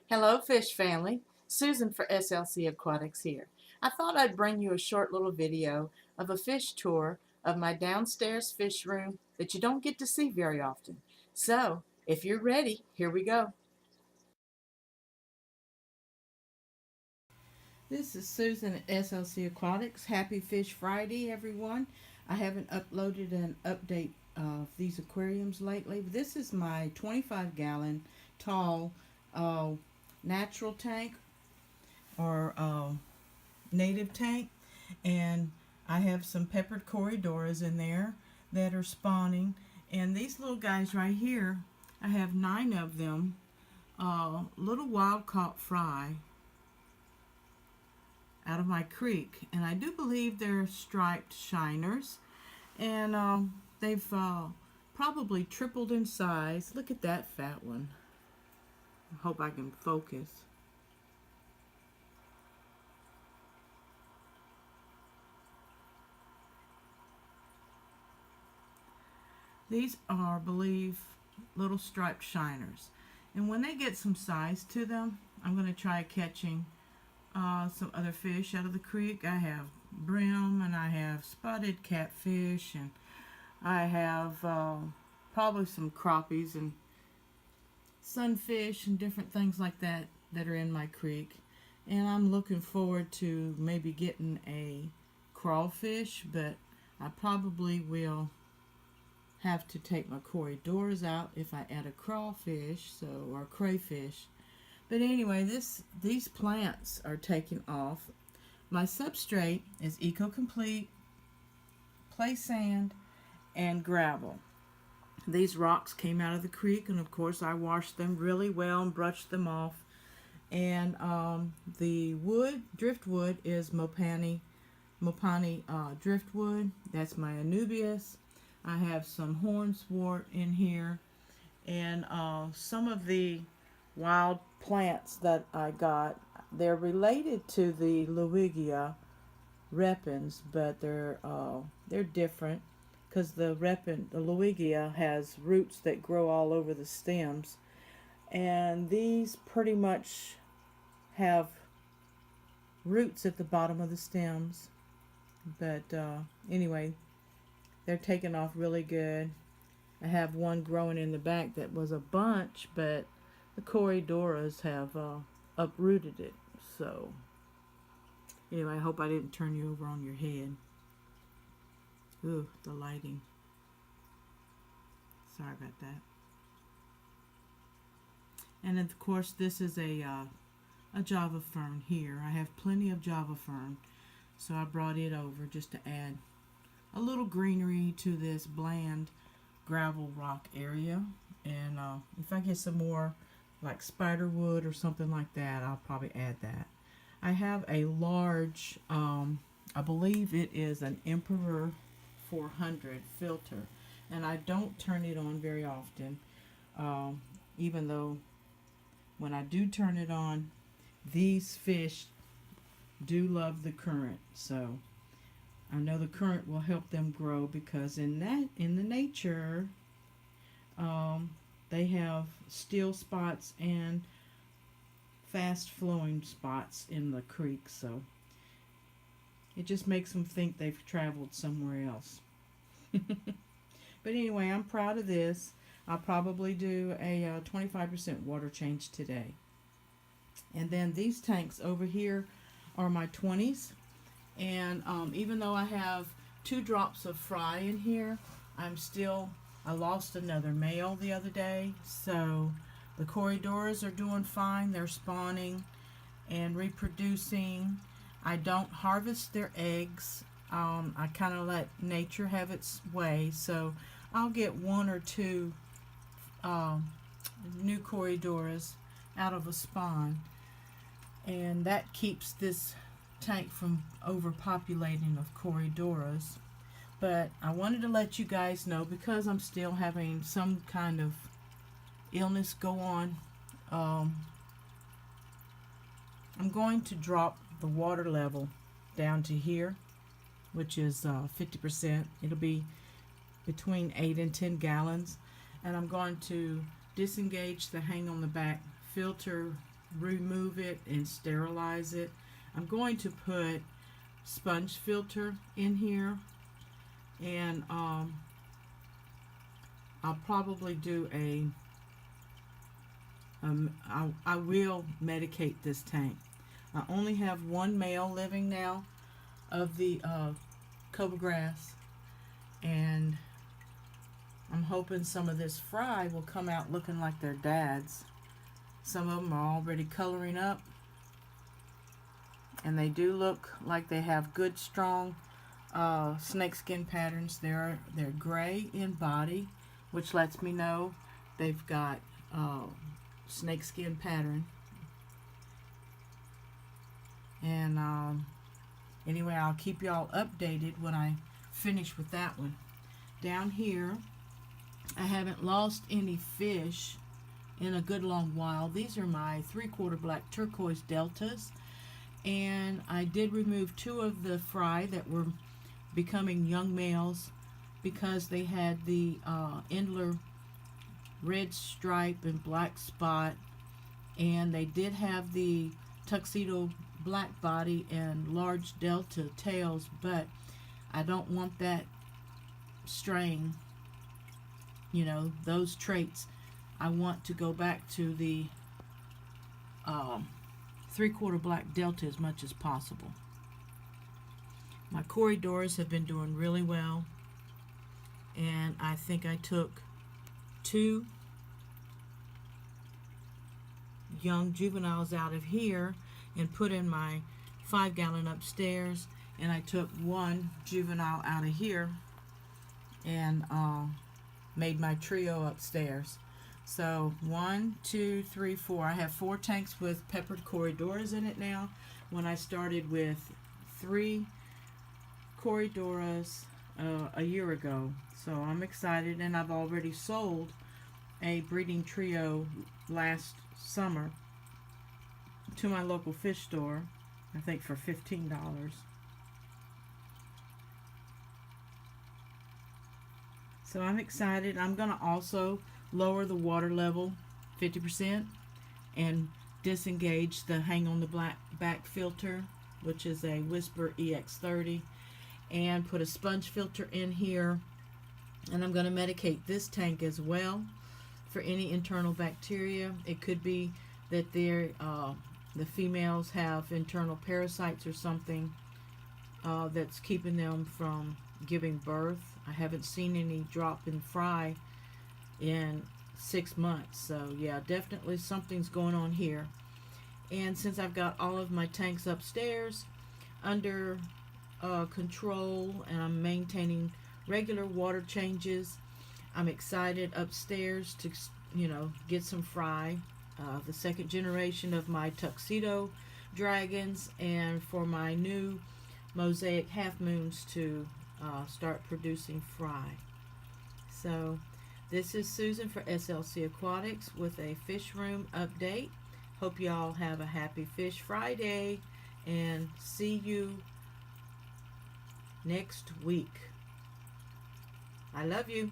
Hello, fish family. Susan for SLC Aquatics here. I thought I'd bring you a short little video of a fish tour of my downstairs fish room that you don't get to see very often. So, if you're ready, here we go. This is Susan at SLC Aquatics. Happy Fish Friday, everyone. I haven't uploaded an update of these aquariums lately. This is my 25-gallon tall natural tank or native tank, and I have some peppered corridoras in there that are spawning, and these little guys right here, I have 9 of them, little wild caught fry out of my creek, and I do believe they're striped shiners, and they've probably tripled in size. Look at that fat one. I hope I can focus. These are, I believe, little striped shiners. And when they get some size to them, I'm going to try catching some other fish out of the creek. I have brim, and I have spotted catfish, and I have probably some crappies and sunfish and different things like that that are in my creek. And I'm looking forward to maybe getting a crawfish, but I probably will have to take my corridoras out if I add a crawfish, or crayfish. But anyway, these plants are taking off. My substrate is EcoComplete, play sand, and gravel. These rocks came out of the creek, and of course I washed them really well and brushed them off. And the driftwood is Mopani driftwood. That's my Anubias. I have some hornswort in here, and some of the wild plants that I got, they're related to the Lowigia repens, but they're different, because the Lowigia has roots that grow all over the stems, and these pretty much have roots at the bottom of the stems. But anyway, they're taking off really good. I have one growing in the back that was a bunch, but the corridoras have uprooted it. So anyway, I hope I didn't turn you over on your head. Ooh, the lighting. Sorry about that. And of course, this is a Java fern here. I have plenty of Java fern, so I brought it over just to add a little greenery to this bland gravel rock area. And if I get some more like spiderwood or something like that, I'll probably add that. I have a large, I believe it is an Emperor 400 filter, and I don't turn it on very often, even though when I do turn it on, these fish do love the current. So I know the current will help them grow, because in the nature, they have still spots and fast flowing spots in the creek, so it just makes them think they've traveled somewhere else. But anyway, I'm proud of this. I'll probably do a 25% water change today. And then these tanks over here are my 20s. And even though I have 2 drops of fry in here, I lost another male the other day. So the corridoras are doing fine. They're spawning and reproducing. I don't harvest their eggs. I kind of let nature have its way. So I'll get 1 or 2 new corridoras out of a spawn. And that keeps this tank from overpopulating of corridoras. But I wanted to let you guys know, because I'm still having some kind of illness go on, I'm going to drop the water level down to here, which is 50%. It'll be between 8 and 10 gallons. And I'm going to disengage the hang on the back filter remove it and sterilize it. I'm going to put sponge filter in here, and I'll probably do I will medicate this tank. I only have one male living now of the cobra grass, and I'm hoping some of this fry will come out looking like their dads. Some of them are already coloring up, and they do look like they have good strong snakeskin patterns. They're gray in body, which lets me know they've got snakeskin pattern. And anyway, I'll keep y'all updated when I finish with that one. Down here, I haven't lost any fish in a good long while. These are my 3/4 black turquoise deltas, and I did remove 2 of the fry that were becoming young males because they had the Endler red stripe and black spot, and they did have the tuxedo black body and large delta tails, but I don't want that strain, you know, those traits. I want to go back to the 3/4 black delta as much as possible. My corridors have been doing really well, and I think I took 2 young juveniles out of here and put in my 5-gallon upstairs, and I took 1 juvenile out of here and made my trio upstairs. So 1, 2, 3, 4. I have 4 tanks with peppered corridoras in it now. When I started with 3 corridoras a year ago, so I'm excited, and I've already sold a breeding trio last summer to my local fish store, I think for $15. So I'm excited. I'm going to also lower the water level 50% and disengage the hang on the black back filter, which is a Whisper EX30, and put a sponge filter in here. And I'm going to medicate this tank as well for any internal bacteria. It could be that the females have internal parasites or something that's keeping them from giving birth. I haven't seen any drop in fry in 6 months, so yeah, definitely something's going on here. And since I've got all of my tanks upstairs under control, and I'm maintaining regular water changes, I'm excited upstairs to, you know, get some fry, the 2nd generation of my tuxedo dragons, and for my new mosaic half moons to start producing fry. So this is Susan for SLC Aquatics with a fish room update. Hope y'all have a happy Fish Friday, and see you next week. I love you.